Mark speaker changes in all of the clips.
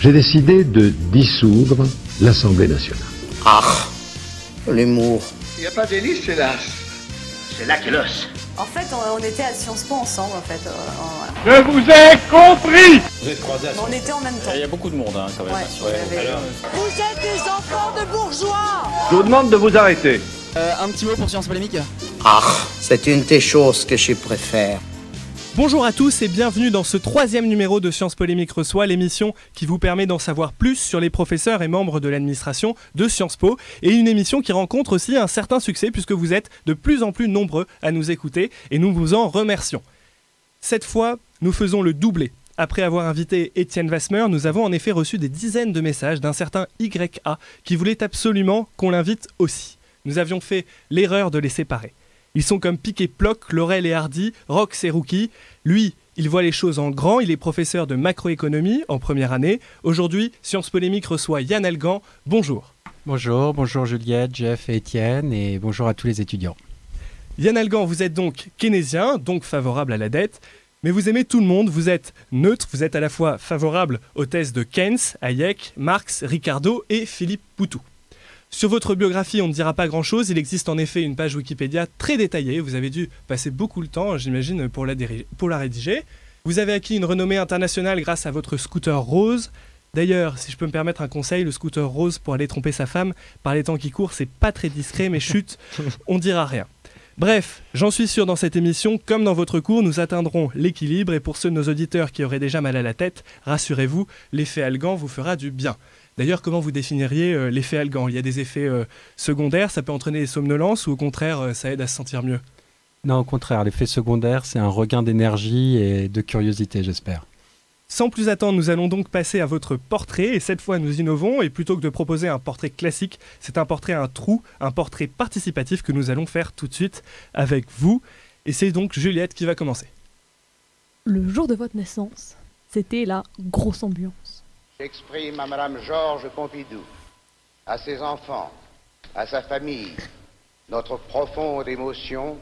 Speaker 1: j'ai décidé de dissoudre l'Assemblée nationale.
Speaker 2: Ah, l'humour.
Speaker 3: Il n'y a pas d'hélice, c'est l'as.
Speaker 2: C'est là qu'est l'os.
Speaker 4: En fait, on était à Sciences Po ensemble, en fait.
Speaker 3: Je vous ai compris.
Speaker 5: Vous êtes croisés à
Speaker 4: On était en même temps.
Speaker 5: Il y a beaucoup de monde quand même.
Speaker 4: Ouais,
Speaker 5: Alors,
Speaker 6: Vous êtes des enfants de bourgeois.
Speaker 3: Je vous demande de vous arrêter.
Speaker 7: Un petit mot pour Sciences Polémiques.
Speaker 2: Ah, c'est une des choses que je préfère.
Speaker 8: Bonjour à tous et bienvenue dans ce 3e numéro de Sciences Polémiques reçoit, l'émission qui vous permet d'en savoir plus sur les professeurs et membres de l'administration de Sciences Po, et une émission qui rencontre aussi un certain succès puisque vous êtes de plus en plus nombreux à nous écouter et nous vous en remercions. Cette fois, nous faisons le doublé. Après avoir invité Étienne Vasmer, nous avons en effet reçu des dizaines de messages d'un certain YA qui voulait absolument qu'on l'invite aussi. Nous avions fait l'erreur de les séparer. Ils sont comme Pic et Ploc, Laurel et Hardy, Rox et Rookie. Lui, il voit les choses en grand, il est professeur de macroéconomie en première année. Aujourd'hui, Sciences Polémiques reçoit Yann Algan. Bonjour.
Speaker 9: Bonjour Juliette, Jeff et Étienne, et bonjour à tous les étudiants.
Speaker 8: Yann Algan, vous êtes donc keynésien, donc favorable à la dette, mais vous aimez tout le monde, vous êtes neutre, vous êtes à la fois favorable aux thèses de Keynes, Hayek, Marx, Ricardo et Philippe Poutou. Sur votre biographie, on ne dira pas grand-chose. Il existe en effet une page Wikipédia très détaillée. Vous avez dû passer beaucoup de temps, j'imagine, pour la rédiger. Vous avez acquis une renommée internationale grâce à votre scooter rose. D'ailleurs, si je peux me permettre un conseil, le scooter rose pour aller tromper sa femme, par les temps qui courent, c'est pas très discret, mais chut, on dira rien. Bref, j'en suis sûr, dans cette émission, comme dans votre cours, nous atteindrons l'équilibre. Et pour ceux de nos auditeurs qui auraient déjà mal à la tête, rassurez-vous, l'effet Algan vous fera du bien. D'ailleurs, comment vous définiriez l'effet Algan ? Il y a des effets secondaires, ça peut entraîner des somnolences ou au contraire, ça aide à se sentir mieux ?
Speaker 9: Non, au contraire, l'effet secondaire, c'est un regain d'énergie et de curiosité, j'espère.
Speaker 8: Sans plus attendre, nous allons donc passer à votre portrait, et cette fois nous innovons, et plutôt que de proposer un portrait classique, c'est un portrait à un trou, un portrait participatif que nous allons faire tout de suite avec vous. Et c'est donc Juliette qui va commencer.
Speaker 10: Le jour de votre naissance, c'était la grosse ambiance.
Speaker 11: J'exprime à Madame Georges Pompidou, à ses enfants, à sa famille, notre profonde émotion,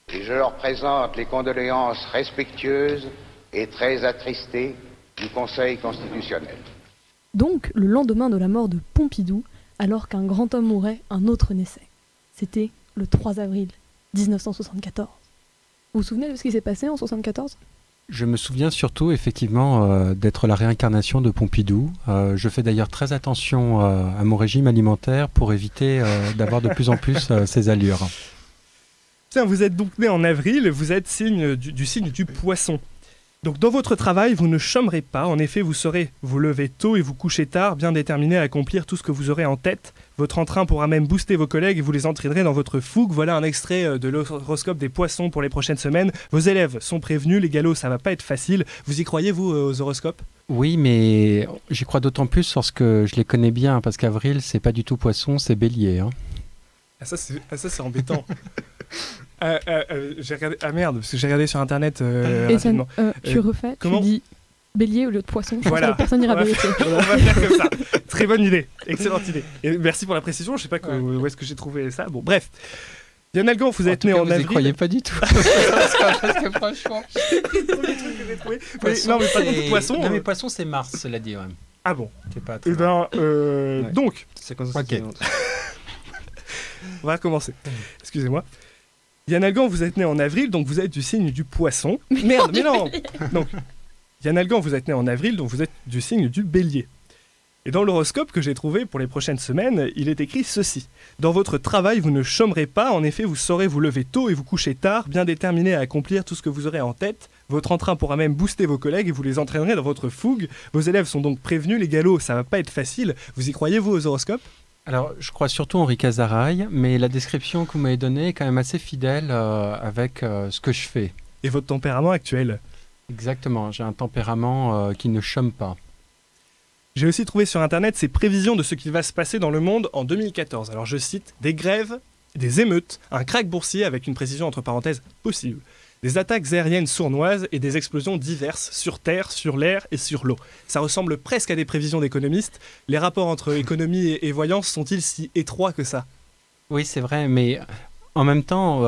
Speaker 11: et je leur présente les condoléances respectueuses et très attristées du Conseil constitutionnel.
Speaker 10: Donc, le lendemain de la mort de Pompidou, alors qu'un grand homme mourait, un autre naissait. C'était le 3 avril 1974. Vous vous souvenez de ce qui s'est passé en 1974 ?
Speaker 9: Je me souviens surtout, effectivement, d'être la réincarnation de Pompidou. Je fais d'ailleurs très attention à mon régime alimentaire pour éviter d'avoir de plus en plus ces allures.
Speaker 8: Tiens, vous êtes donc né en avril, vous êtes du signe du poisson. Donc dans votre travail, vous ne chômerez pas. En effet, vous saurez vous lever tôt et vous coucher tard, bien déterminé à accomplir tout ce que vous aurez en tête. Votre entrain pourra même booster vos collègues et vous les entraînerez dans votre fougue. Voilà un extrait de l'horoscope des poissons pour les prochaines semaines. Vos élèves sont prévenus, les galops, ça va pas être facile. Vous y croyez, vous, aux horoscopes ?
Speaker 9: Oui, mais j'y crois d'autant plus lorsque je les connais bien, parce qu'avril, c'est pas du tout poisson, c'est bélier. Hein.
Speaker 8: Ah ça c'est embêtant. J'ai regardé... Ah merde, parce que j'ai regardé sur internet rapidement.
Speaker 10: Tu refais,
Speaker 8: comment
Speaker 10: tu dis bélier au lieu de poisson. Je
Speaker 8: voilà.
Speaker 10: pense que personne n'ira vérifier.
Speaker 8: On va faire comme ça. Très bonne idée, excellente idée. Et merci pour la précision, je sais pas où est-ce que j'ai trouvé ça. Bon, bref. Yann Algan, vous êtes né en avril.
Speaker 9: Vous n'y croyez pas du tout. Parce que franchement...
Speaker 8: Non, mais pas de poisson.
Speaker 9: Non, mais poisson, c'est Mars, cela dit. Ouais.
Speaker 8: Ah bon.
Speaker 9: C'est pas
Speaker 8: Eh ben,
Speaker 9: ouais.
Speaker 8: Donc...
Speaker 7: C'est comme ça.
Speaker 9: Ok.
Speaker 8: On va recommencer. Excusez-moi. Yann Algan, vous êtes né en avril, donc vous êtes du signe du poisson. Merde, mais non. Donc, Yann Algan, vous êtes né en avril, donc vous êtes du signe du bélier. Et dans l'horoscope que j'ai trouvé pour les prochaines semaines, il est écrit ceci. Dans votre travail, vous ne chômerez pas, en effet, vous saurez vous lever tôt et vous coucher tard, bien déterminé à accomplir tout ce que vous aurez en tête. Votre entrain pourra même booster vos collègues et vous les entraînerez dans votre fougue. Vos élèves sont donc prévenus, les galops, ça va pas être facile. Vous y croyez, vous, aux horoscopes ?
Speaker 9: Alors, je crois surtout Henri Casaraï, mais la description que vous m'avez donnée est quand même assez fidèle avec ce que je fais.
Speaker 8: Et votre tempérament actuel ?
Speaker 9: Exactement, j'ai un tempérament qui ne chôme pas.
Speaker 8: J'ai aussi trouvé sur internet ces prévisions de ce qui va se passer dans le monde en 2014. Alors je cite, des grèves, des émeutes, un krach boursier avec une précision entre parenthèses possible, des attaques aériennes sournoises et des explosions diverses sur terre, sur l'air et sur l'eau. Ça ressemble presque à des prévisions d'économistes. Les rapports entre économie et voyance sont-ils si étroits que ça ?
Speaker 9: Oui, c'est vrai, mais en même temps,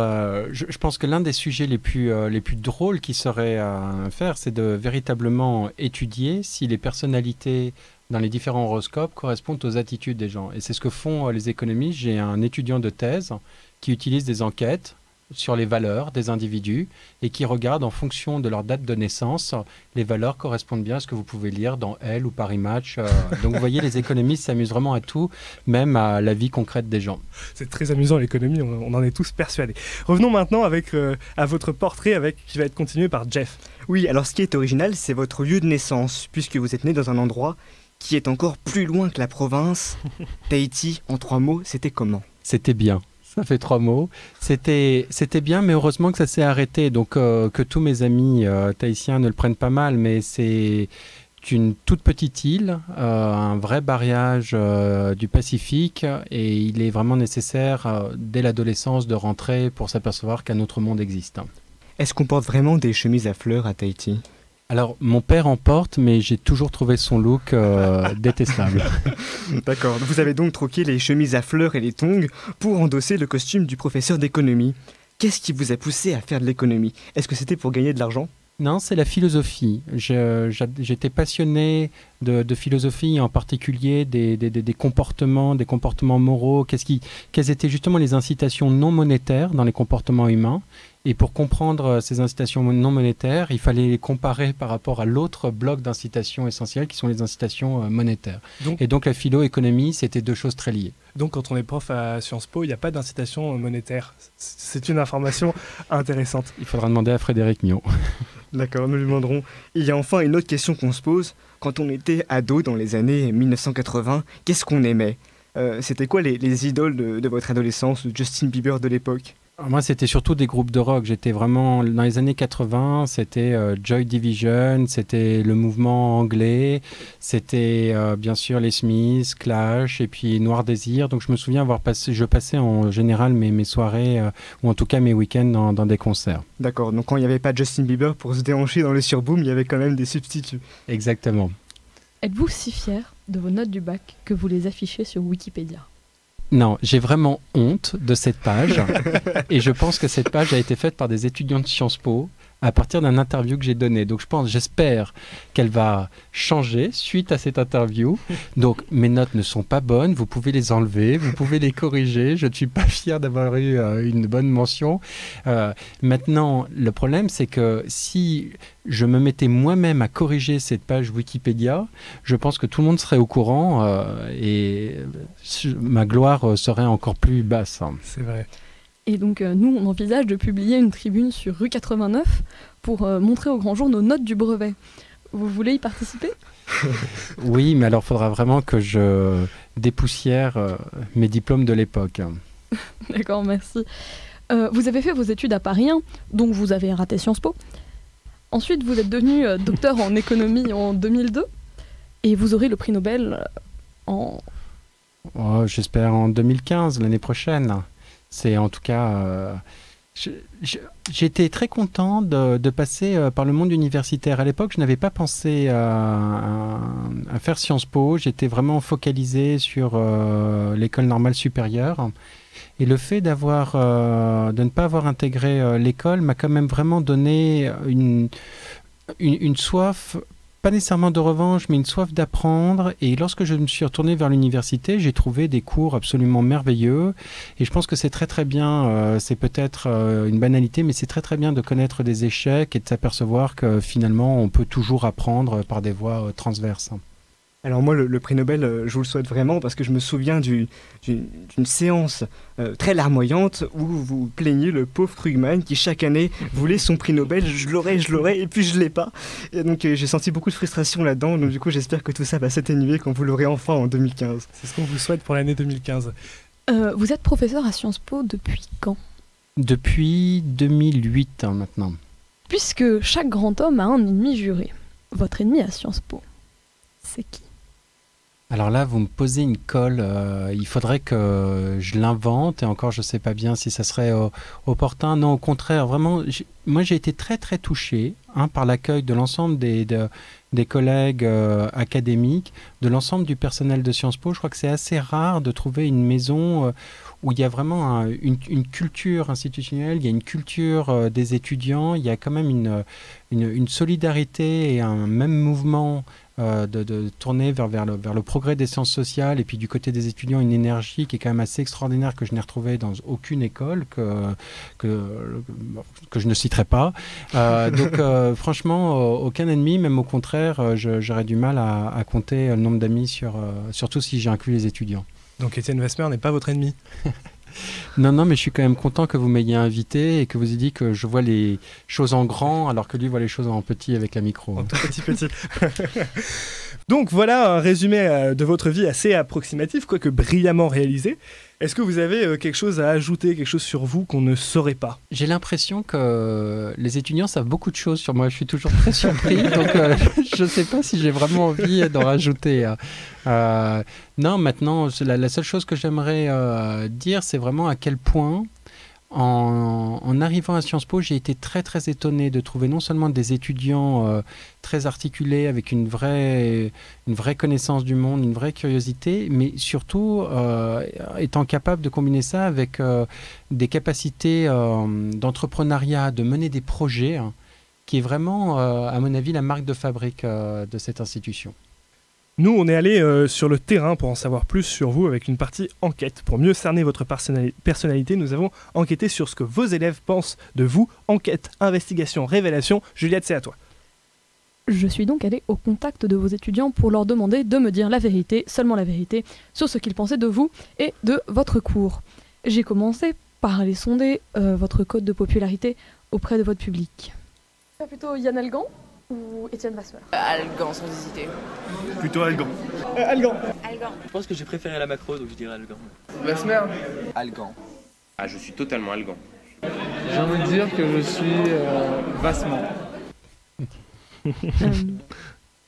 Speaker 9: je pense que l'un des sujets les plus drôles qui serait à faire, c'est de véritablement étudier si les personnalités dans les différents horoscopes correspondent aux attitudes des gens. Et c'est ce que font les économistes. J'ai un étudiant de thèse qui utilise des enquêtes sur les valeurs des individus et qui regarde en fonction de leur date de naissance, les valeurs correspondent bien à ce que vous pouvez lire dans Elle ou Paris Match. Donc vous voyez, les économistes s'amusent vraiment à tout, même à la vie concrète des gens.
Speaker 8: C'est très amusant l'économie, on en est tous persuadés. Revenons maintenant à votre portrait qui va être continué par Jeff.
Speaker 5: Oui, alors ce qui est original, c'est votre lieu de naissance, puisque vous êtes né dans un endroit qui est encore plus loin que la province. Tahiti, en 3 mots, c'était comment?
Speaker 9: C'était bien. Ça fait 3 mots. C'était bien, mais heureusement que ça s'est arrêté. Donc, que tous mes amis tahitiens ne le prennent pas mal, mais c'est une toute petite île, un vrai barrage du Pacifique, et il est vraiment nécessaire, dès l'adolescence, de rentrer pour s'apercevoir qu'un autre monde existe.
Speaker 5: Est-ce qu'on porte vraiment des chemises à fleurs à Tahiti?
Speaker 9: Alors, mon père en porte, mais j'ai toujours trouvé son look détestable.
Speaker 5: D'accord, vous avez donc troqué les chemises à fleurs et les tongs pour endosser le costume du professeur d'économie. Qu'est-ce qui vous a poussé à faire de l'économie? Est-ce que c'était pour gagner de l'argent?
Speaker 9: Non, c'est la philosophie. J'étais passionné de philosophie, en particulier des comportements moraux. Quelles étaient justement les incitations non monétaires dans les comportements humains? Et pour comprendre ces incitations non monétaires, il fallait les comparer par rapport à l'autre bloc d'incitations essentielles qui sont les incitations monétaires. Et donc la philo-économie, c'était 2 choses très liées.
Speaker 8: Donc quand on est prof à Sciences Po, il n'y a pas d'incitation monétaire. C'est une information intéressante.
Speaker 9: Il faudra demander à Frédéric Miot.
Speaker 5: D'accord, nous lui demanderons. Il y a enfin une autre question qu'on se pose. Quand on était ado dans les années 1980, qu'est-ce qu'on aimait? C'était quoi les idoles de votre adolescence, de Justin Bieber de l'époque?
Speaker 9: Moi, c'était surtout des groupes de rock. J'étais vraiment... Dans les années 80, c'était Joy Division, c'était le mouvement anglais, c'était bien sûr les Smiths, Clash, et puis Noir Désir. Donc je me souviens je passais en général mes soirées, ou en tout cas mes week-ends dans des concerts.
Speaker 5: D'accord, donc quand il n'y avait pas Justin Bieber pour se déhancher dans le surboom, il y avait quand même des substituts.
Speaker 9: Exactement.
Speaker 10: Êtes-vous si fier de vos notes du bac que vous les affichez sur Wikipédia?
Speaker 9: Non, j'ai vraiment honte de cette page et je pense que cette page a été faite par des étudiants de Sciences Po à partir d'un interview que j'ai donné. Donc j'espère qu'elle va changer suite à cette interview. Donc mes notes ne sont pas bonnes, vous pouvez les enlever, vous pouvez les corriger. Je ne suis pas fier d'avoir eu une bonne mention. Maintenant, le problème, c'est que si je me mettais moi-même à corriger cette page Wikipédia, je pense que tout le monde serait au courant et ma gloire serait encore plus basse.
Speaker 8: C'est vrai.
Speaker 10: Et donc nous, on envisage de publier une tribune sur rue 89 pour montrer au grand jour nos notes du brevet. Vous voulez y participer?
Speaker 9: Oui, mais alors il faudra vraiment que je dépoussière mes diplômes de l'époque.
Speaker 10: D'accord, merci. Vous avez fait vos études à Paris 1, donc vous avez raté Sciences Po. Ensuite, vous êtes devenu docteur en économie en 2002 et vous aurez le prix Nobel en...
Speaker 9: Oh, j'espère en 2015, l'année prochaine. C'est en tout cas... J'étais très content de passer par le monde universitaire. À l'époque, je n'avais pas pensé à faire Sciences Po. J'étais vraiment focalisé sur l'école normale supérieure. Et le fait de ne pas avoir intégré l'école m'a quand même vraiment donné une soif, pas nécessairement de revanche, mais une soif d'apprendre. Et lorsque je me suis retourné vers l'université, j'ai trouvé des cours absolument merveilleux. Et je pense que c'est très très bien, c'est peut-être une banalité, mais c'est très très bien de connaître des échecs et de s'apercevoir que finalement on peut toujours apprendre par des voies transverses.
Speaker 5: Alors moi, le prix Nobel, je vous le souhaite vraiment parce que je me souviens d'une séance très larmoyante où vous plaignez le pauvre Krugman qui chaque année voulait son prix Nobel. Je l'aurai, et puis je l'ai pas. Et donc j'ai senti beaucoup de frustration là-dedans. Donc du coup, j'espère que tout ça va s'atténuer quand vous l'aurez enfin en 2015.
Speaker 8: C'est ce qu'on vous souhaite pour l'année 2015.
Speaker 10: Vous êtes professeur à Sciences Po depuis quand?
Speaker 9: Depuis 2008 maintenant.
Speaker 10: Puisque chaque grand homme a un ennemi juré. Votre ennemi à Sciences Po, c'est qui?
Speaker 9: Alors là, vous me posez une colle. Il faudrait que je l'invente. Et encore, je ne sais pas bien si ça serait opportun. Non, au contraire, vraiment, moi j'ai été très très touché par l'accueil de l'ensemble des collègues académiques, de l'ensemble du personnel de Sciences Po. Je crois que c'est assez rare de trouver une maison où il y a vraiment une culture institutionnelle, il y a une culture des étudiants, il y a quand même une solidarité et un même mouvement de tourner vers le progrès des sciences sociales, et puis du côté des étudiants, une énergie qui est quand même assez extraordinaire que je n'ai retrouvée dans aucune école, que je ne citerai pas. Donc franchement, aucun ennemi, même au contraire, j'aurais du mal à compter le nombre d'amis, surtout si j'ai inclus les étudiants.
Speaker 8: Donc Étienne Wasmer n'est pas votre ennemi?
Speaker 9: Non, mais je suis quand même content que vous m'ayez invité et que vous ayez dit que je vois les choses en grand alors que lui voit les choses en petit avec la micro.
Speaker 8: En tout petit. Donc voilà un résumé de votre vie assez approximatif, quoique brillamment réalisé. Est-ce que vous avez quelque chose à ajouter, quelque chose sur vous qu'on ne saurait pas?
Speaker 9: J'ai l'impression que les étudiants savent beaucoup de choses sur moi. Je suis toujours très surpris, donc je ne sais pas si j'ai vraiment envie d'en rajouter. Non, maintenant, la seule chose que j'aimerais dire, c'est vraiment à quel point, en arrivant à Sciences Po, j'ai été très très étonné de trouver non seulement des étudiants très articulés, avec une vraie connaissance du monde, une vraie curiosité, mais surtout étant capable de combiner ça avec des capacités d'entrepreneuriat, de mener des projets, qui est vraiment, à mon avis, la marque de fabrique de cette institution.
Speaker 8: Nous, on est allé sur le terrain pour en savoir plus sur vous avec une partie enquête. Pour mieux cerner votre personnalité, nous avons enquêté sur ce que vos élèves pensent de vous. Enquête, investigation, révélation. Juliette, c'est à toi.
Speaker 10: Je suis donc allée au contact de vos étudiants pour leur demander de me dire la vérité, seulement la vérité, sur ce qu'ils pensaient de vous et de votre cours. J'ai commencé par aller sonder votre code de popularité auprès de votre public. Plutôt Yann Algan ou Étienne Wasmer?
Speaker 7: Algan, sans hésiter.
Speaker 3: Plutôt Algan.
Speaker 8: Algan.
Speaker 7: Je pense que j'ai préféré la macro, donc je dirais Algan.
Speaker 3: Wasmer.
Speaker 7: Algan.
Speaker 12: Ah, je suis totalement Algan.
Speaker 13: J'ai envie de dire que je suis Wassement.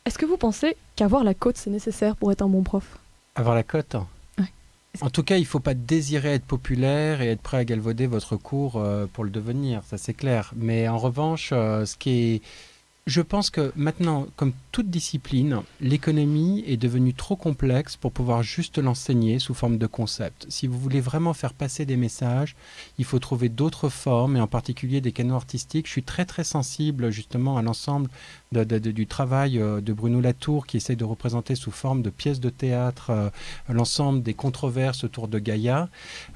Speaker 10: Est-ce que vous pensez qu'avoir la cote, c'est nécessaire pour être un bon prof?
Speaker 9: Avoir la cote?
Speaker 10: Ouais.
Speaker 9: En tout cas, il ne faut pas désirer être populaire et être prêt à galvauder votre cours pour le devenir, ça c'est clair. Mais en revanche, je pense que maintenant, comme toute discipline, l'économie est devenue trop complexe pour pouvoir juste l'enseigner sous forme de concept. Si vous voulez vraiment faire passer des messages, il faut trouver d'autres formes, et en particulier des canaux artistiques. Je suis très très sensible justement à l'ensemble du travail de Bruno Latour, qui essaie de représenter sous forme de pièces de théâtre l'ensemble des controverses autour de Gaïa.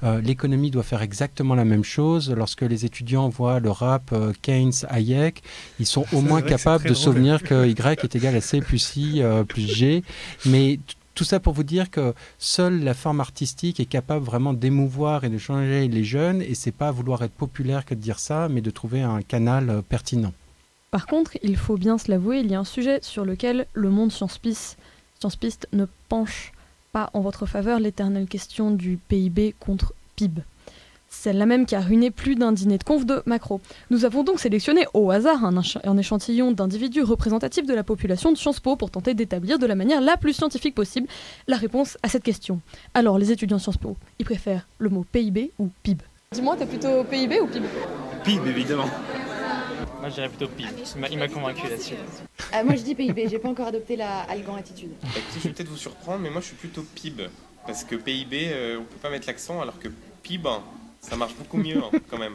Speaker 9: L'économie doit faire exactement la même chose. Lorsque les étudiants voient le rap Keynes, Hayek, ils sont au moins capables de souvenir que Y est égal à C plus I plus G. Mais tout ça pour vous dire que seule la forme artistique est capable vraiment d'émouvoir et de changer les jeunes, et c'est pas vouloir être populaire que de dire ça, mais de trouver un canal pertinent.
Speaker 10: Par contre, il faut bien se l'avouer, il y a un sujet sur lequel le monde sciencepiste ne penche pas en votre faveur, l'éternelle question du PIB contre PIB. Celle-là même qui a ruiné plus d'un dîner de conf de Macro. Nous avons donc sélectionné au hasard un échantillon d'individus représentatifs de la population de Sciences Po pour tenter d'établir de la manière la plus scientifique possible la réponse à cette question. Alors, les étudiants de Sciences Po, ils préfèrent le mot PIB ou PIB? Dis-moi, t'es plutôt PIB ou PIB?
Speaker 12: PIB, évidemment.
Speaker 7: Moi, je dirais plutôt PIB. Il m'a convaincu là-dessus.
Speaker 14: Moi, je dis PIB. J'ai pas encore adopté la Algan attitude.
Speaker 12: Écoutez, je vais peut-être vous surprendre, mais moi, je suis plutôt PIB. Parce que PIB, on peut pas mettre l'accent, alors que PIB, ça marche beaucoup mieux, quand même.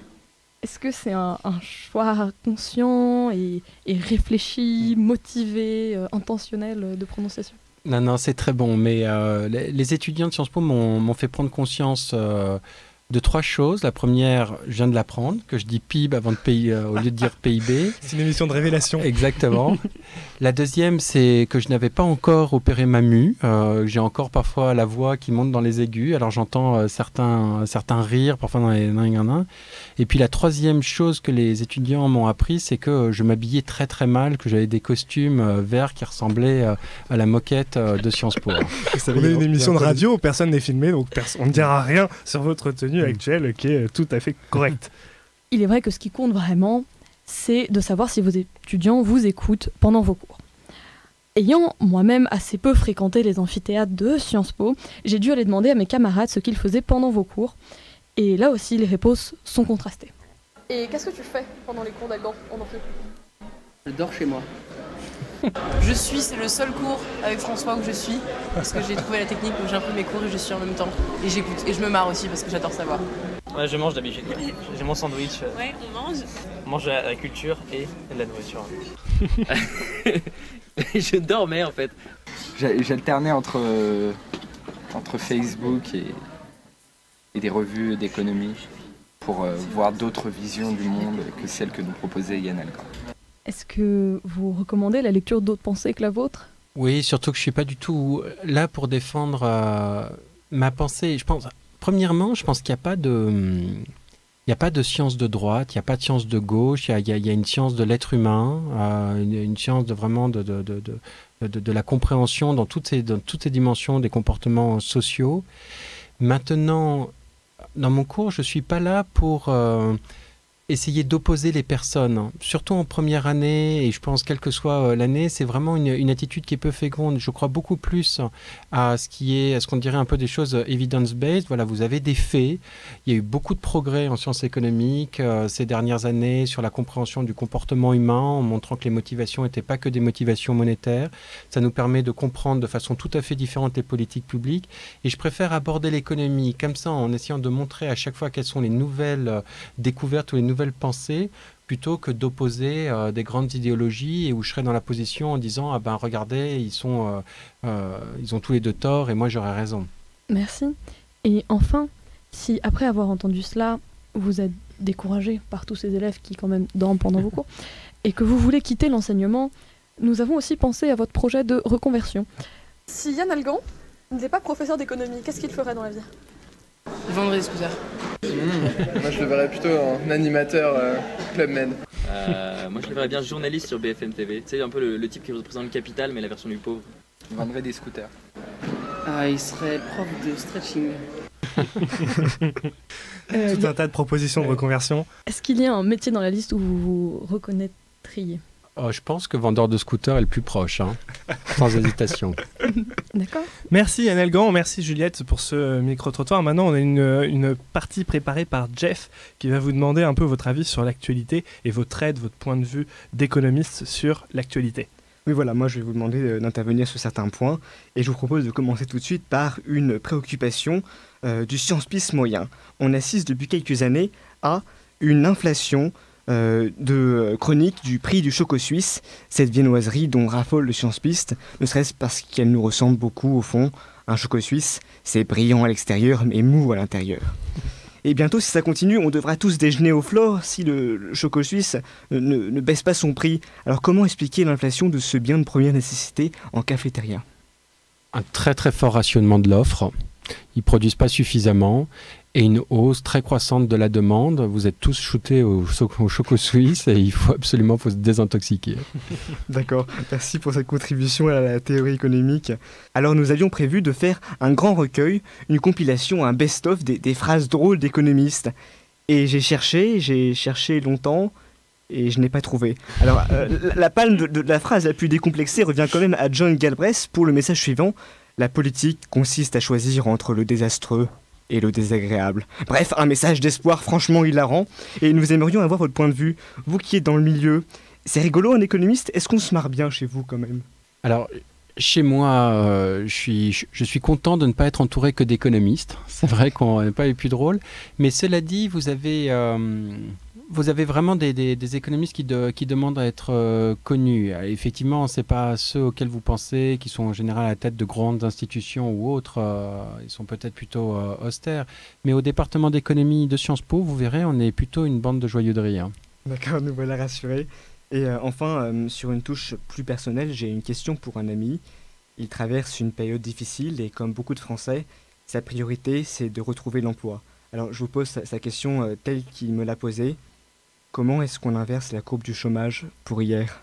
Speaker 10: Est-ce que c'est un choix conscient et réfléchi, motivé, intentionnel de prononciation?
Speaker 9: Non, c'est très bon, mais les étudiants de Sciences Po m'ont fait prendre conscience de trois choses. La première, je viens de l'apprendre, que je dis PIB avant de au lieu de dire PIB.
Speaker 8: C'est une émission de révélation.
Speaker 9: Exactement. La deuxième, c'est que je n'avais pas encore opéré ma mue. J'ai encore parfois la voix qui monte dans les aigus. Alors j'entends certains rires, parfois dans les nains. Et puis la troisième chose que les étudiants m'ont appris, c'est que je m'habillais très très mal, que j'avais des costumes verts qui ressemblaient à la moquette de Sciences Po.
Speaker 8: On est une émission de radio, personne n'est filmé, donc on ne dira rien sur votre tenue actuelle qui est tout à fait correcte.
Speaker 10: Il est vrai que ce qui compte vraiment, c'est de savoir si vos étudiants vous écoutent pendant vos cours. Ayant moi-même assez peu fréquenté les amphithéâtres de Sciences Po, j'ai dû aller demander à mes camarades ce qu'ils faisaient pendant vos cours. Et là aussi, les réponses sont contrastées. Et qu'est-ce que tu fais pendant les cours d'Algan en amphi?
Speaker 15: Je dors chez moi.
Speaker 16: C'est le seul cours avec François où je suis, parce que j'ai trouvé la technique où j'imprimé mes cours et je suis en même temps. Et j'écoute, et je me marre aussi parce que j'adore savoir.
Speaker 7: Ouais, je mange d'habitude. J'ai mon sandwich.
Speaker 16: Ouais, on mange.
Speaker 7: On mange de la culture et de la nourriture.
Speaker 17: Je dormais en fait. J'alternais entre Facebook et des revues d'économie pour voir d'autres visions du monde que celles que nous proposait Yann Algan.
Speaker 10: Est-ce que vous recommandez la lecture d'autres pensées que la vôtre?
Speaker 9: Oui, surtout que je ne suis pas du tout là pour défendre ma pensée. Premièrement, je pense qu'il n'y a pas de science de droite, il n'y a pas de science de gauche, il y a une science de l'être humain, une science de la compréhension dans toutes ces dimensions des comportements sociaux. Maintenant, dans mon cours, je ne suis pas là pour essayer d'opposer les personnes, surtout en première année, et je pense quelle que soit l'année, c'est vraiment une attitude qui est peu féconde. Je crois beaucoup plus à ce qu'on dirait un peu des choses evidence-based. Voilà, vous avez des faits. Il y a eu beaucoup de progrès en sciences économiques ces dernières années sur la compréhension du comportement humain, en montrant que les motivations n'étaient pas que des motivations monétaires. Ça nous permet de comprendre de façon tout à fait différente les politiques publiques. Et je préfère aborder l'économie comme ça, en essayant de montrer à chaque fois quelles sont les nouvelles découvertes ou les nouvelles pensées, plutôt que d'opposer des grandes idéologies et où je serais dans la position en disant ah ben regardez, ils ont tous les deux tort et moi j'aurais raison.
Speaker 10: Merci. Et enfin, si après avoir entendu cela, vous êtes découragé par tous ces élèves qui quand même dorment pendant vos cours et que vous voulez quitter l'enseignement, nous avons aussi pensé à votre projet de reconversion.
Speaker 4: Si Yann Algan n'était pas professeur d'économie, qu'est-ce qu'il ferait dans la vie?
Speaker 16: Vendre des scooters.
Speaker 13: Moi je le verrais plutôt en animateur Club Med.
Speaker 17: Moi je le verrais bien journaliste sur BFM TV. Tu sais, un peu le type qui représente le capital mais la version du pauvre.
Speaker 15: Il vendrait des scooters. Il serait prof de stretching.
Speaker 8: Tout un tas de propositions de reconversion.
Speaker 10: Est-ce qu'il y a un métier dans la liste où vous vous reconnaîtriez?
Speaker 9: Je pense que vendeur de scooter est le plus proche, sans hésitation.
Speaker 10: D'accord.
Speaker 8: Merci Yann Algan, merci Juliette pour ce micro-trottoir. Maintenant, on a une partie préparée par Jeff qui va vous demander un peu votre avis sur l'actualité et votre aide, votre point de vue d'économiste sur l'actualité.
Speaker 5: Oui, voilà, moi je vais vous demander d'intervenir sur certains points et je vous propose de commencer tout de suite par une préoccupation du science-piste moyen. On assiste depuis quelques années à une inflation de chronique du prix du choco suisse, cette viennoiserie dont raffole le science-piste, ne serait-ce parce qu'elle nous ressemble beaucoup au fond. Un choco suisse, c'est brillant à l'extérieur mais mou à l'intérieur. Et bientôt, si ça continue, on devra tous déjeuner au flore si le choco suisse ne baisse pas son prix. Alors comment expliquer l'inflation de ce bien de première nécessité en cafétéria?
Speaker 9: Un très très fort rationnement de l'offre. Ils ne produisent pas suffisamment. Et une hausse très croissante de la demande. Vous êtes tous shootés au choco suisse et il faut absolument se désintoxiquer.
Speaker 5: D'accord, merci pour cette contribution à la théorie économique. Alors nous avions prévu de faire un grand recueil, une compilation, un best-of des phrases drôles d'économistes. Et j'ai cherché longtemps et je n'ai pas trouvé. Alors la palme de la phrase la plus décomplexée revient quand même à John Galbraith pour le message suivant. La politique consiste à choisir entre le désastreux et le désagréable. Bref, un message d'espoir franchement hilarant. Et nous aimerions avoir votre point de vue. Vous qui êtes dans le milieu, c'est rigolo un économiste? Est-ce qu'on se marre bien chez vous quand même?
Speaker 9: Alors, chez moi, je suis content de ne pas être entouré que d'économistes. C'est vrai qu'on n'est pas les plus drôles. Mais cela dit, vous avez vraiment des économistes qui demandent à être connus. Effectivement, ce n'est pas ceux auxquels vous pensez, qui sont en général à la tête de grandes institutions ou autres. Ils sont peut-être plutôt austères. Mais au département d'économie de Sciences Po, vous verrez, on est plutôt une bande de joyeux de rire.
Speaker 5: D'accord, nous voilà rassurés. Et enfin, sur une touche plus personnelle, j'ai une question pour un ami. Il traverse une période difficile et comme beaucoup de Français, sa priorité, c'est de retrouver l'emploi. Alors, je vous pose sa question telle qu'il me l'a posée. Comment est-ce qu'on inverse la courbe du chômage pour hier?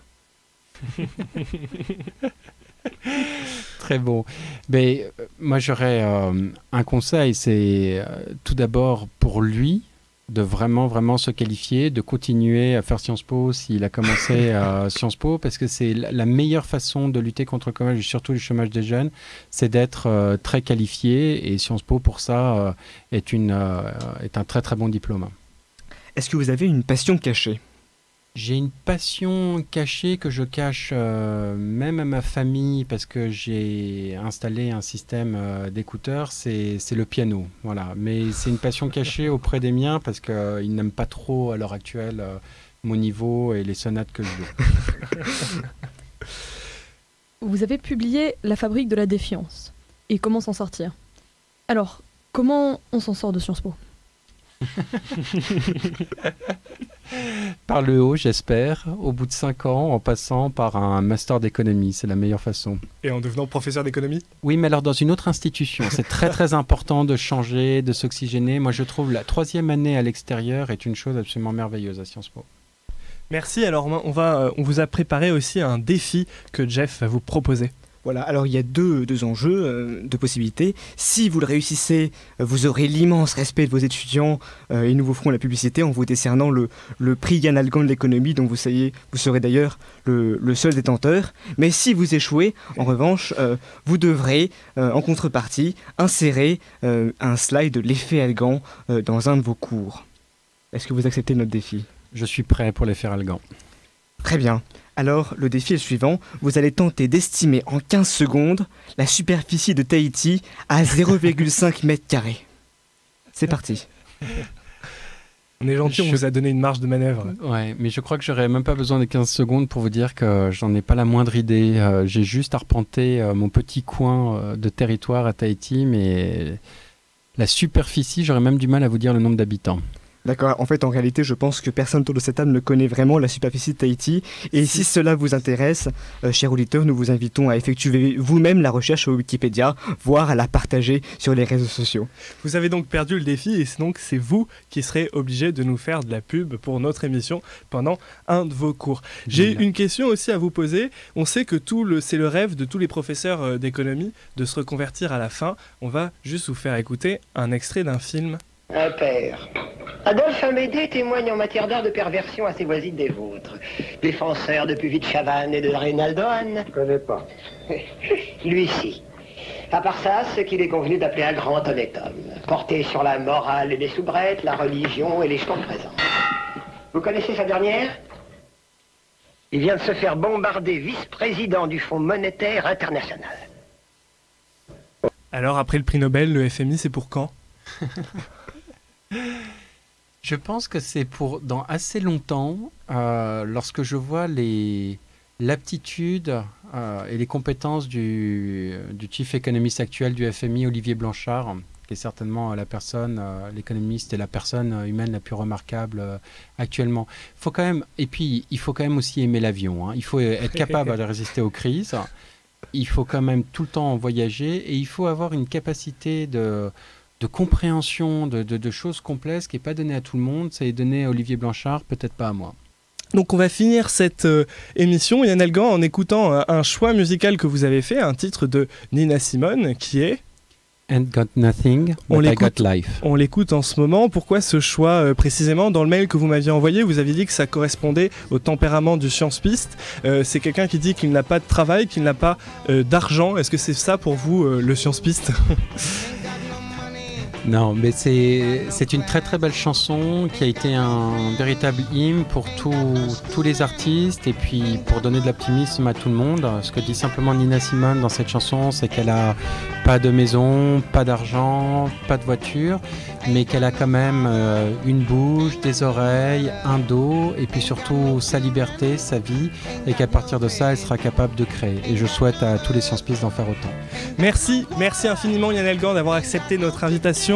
Speaker 9: Très bon. Mais moi, j'aurais un conseil. C'est tout d'abord pour lui de vraiment se qualifier, de continuer à faire Sciences Po s'il a commencé à Sciences Po, parce que c'est la meilleure façon de lutter contre le chômage, et surtout le chômage des jeunes, c'est d'être très qualifié. Et Sciences Po, pour ça, est un très très bon diplôme.
Speaker 5: Est-ce que vous avez une passion cachée?
Speaker 9: J'ai une passion cachée que je cache même à ma famille parce que j'ai installé un système d'écouteurs, c'est le piano. Voilà. Mais c'est une passion cachée auprès des miens parce qu'ils n'aiment pas trop à l'heure actuelle mon niveau et les sonates que je joue.
Speaker 10: Vous avez publié La fabrique de la défiance et comment s'en sortir. Alors, comment on s'en sort de Sciences Po ?
Speaker 9: Par le haut, j'espère, au bout de 5 ans, en passant par un master d'économie, c'est la meilleure façon.
Speaker 8: Et en devenant professeur d'économie ?
Speaker 9: Oui, mais alors dans une autre institution. C'est très très important de changer, de s'oxygéner. Moi, je trouve la 3e année à l'extérieur est une chose absolument merveilleuse à Sciences Po.
Speaker 8: Merci, alors on vous a préparé aussi un défi que Jeff va vous proposer.
Speaker 5: Voilà, alors il y a deux enjeux, deux possibilités. Si vous le réussissez, vous aurez l'immense respect de vos étudiants et nous vous ferons la publicité en vous décernant le prix Yann Algan de l'économie, dont vous serez d'ailleurs le seul détenteur. Mais si vous échouez, en revanche, vous devrez, en contrepartie, insérer un slide de l'effet Algan dans un de vos cours. Est-ce que vous acceptez notre défi ?
Speaker 9: Je suis prêt pour l'effet Algan. Très
Speaker 5: bien. Alors, le défi est le suivant. Vous allez tenter d'estimer en 15 secondes la superficie de Tahiti à 0,5 mètres carrés. C'est parti.
Speaker 8: On est gentil, on vous a donné une marge de manœuvre.
Speaker 9: Ouais, mais je crois que j'aurais même pas besoin de 15 secondes pour vous dire que j'en ai pas la moindre idée. J'ai juste arpenté mon petit coin de territoire à Tahiti, mais la superficie, j'aurais même du mal à vous dire le nombre d'habitants.
Speaker 5: D'accord, en fait, en réalité, je pense que personne autour de cette table ne connaît vraiment la superficie de Tahiti. Et si cela vous intéresse, chers auditeurs, nous vous invitons à effectuer vous-même la recherche au Wikipédia, voire à la partager sur les réseaux sociaux.
Speaker 8: Vous avez donc perdu le défi et donc c'est vous qui serez obligé de nous faire de la pub pour notre émission pendant un de vos cours. J'ai une question aussi à vous poser. On sait que c'est le rêve de tous les professeurs d'économie de se reconvertir à la fin. On va juste vous faire écouter un extrait d'un film.
Speaker 18: Un père. Adolphe Amédée témoigne en matière d'art de perversion assez voisine des vôtres. Défenseur de Puvis de Chavannes et de Reynaldo Hahn.
Speaker 11: Je connais pas.
Speaker 18: Lui-ci. À part ça, ce qu'il est convenu d'appeler un grand honnête homme. Porté sur la morale et les soubrettes, la religion et les jetons présents. Vous connaissez sa dernière ? Il vient de se faire bombarder vice-président du Fonds monétaire international.
Speaker 8: Alors, après le prix Nobel, le FMI, c'est pour quand ?
Speaker 9: Je pense que c'est pour dans assez longtemps, lorsque je vois l'aptitude et les compétences du chief économiste actuel du FMI, Olivier Blanchard, qui est certainement l'économiste et la personne humaine la plus remarquable actuellement. Il faut quand même aussi aimer l'avion. Il faut être capable de résister aux crises. Il faut quand même tout le temps voyager et il faut avoir une capacité de compréhension de choses complexes qui n'est pas donnée à tout le monde. Ça est donné à Olivier Blanchard, peut-être pas à moi.
Speaker 8: Donc on va finir cette émission, Yann Algan, en écoutant un choix musical que vous avez fait, un titre de Nina Simone qui est...
Speaker 9: Ain't got nothing, but I got life.
Speaker 8: On l'écoute en ce moment. Pourquoi ce choix précisément ? Dans le mail que vous m'aviez envoyé, vous aviez dit que ça correspondait au tempérament du science-piste. C'est quelqu'un qui dit qu'il n'a pas de travail, qu'il n'a pas d'argent. Est-ce que c'est ça pour vous, le science-piste ?
Speaker 9: Non, mais c'est une très très belle chanson qui a été un véritable hymne pour tous les artistes et puis pour donner de l'optimisme à tout le monde. Ce que dit simplement Nina Simone dans cette chanson, c'est qu'elle a pas de maison, pas d'argent, pas de voiture, mais qu'elle a quand même une bouche, des oreilles, un dos et puis surtout sa liberté, sa vie et qu'à partir de ça, elle sera capable de créer. Et je souhaite à tous les science-pistes d'en faire autant.
Speaker 8: Merci infiniment Yann Algan d'avoir accepté notre invitation.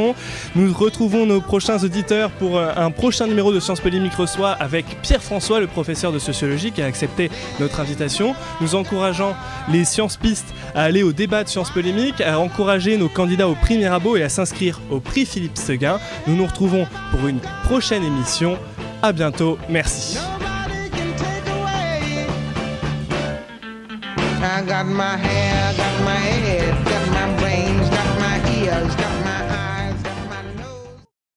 Speaker 8: Nous retrouvons nos prochains auditeurs pour un prochain numéro de Sciences Polémiques reçoit avec Pierre-François, le professeur de sociologie qui a accepté notre invitation. Nous encourageons les sciences-pistes à aller au débat de Sciences Polémiques, à encourager nos candidats au prix Mirabeau et à s'inscrire au prix Philippe Seguin. Nous nous retrouvons pour une prochaine émission. À bientôt, merci.
Speaker 6: I got my hair, got my head, got my brains, got my ears, got my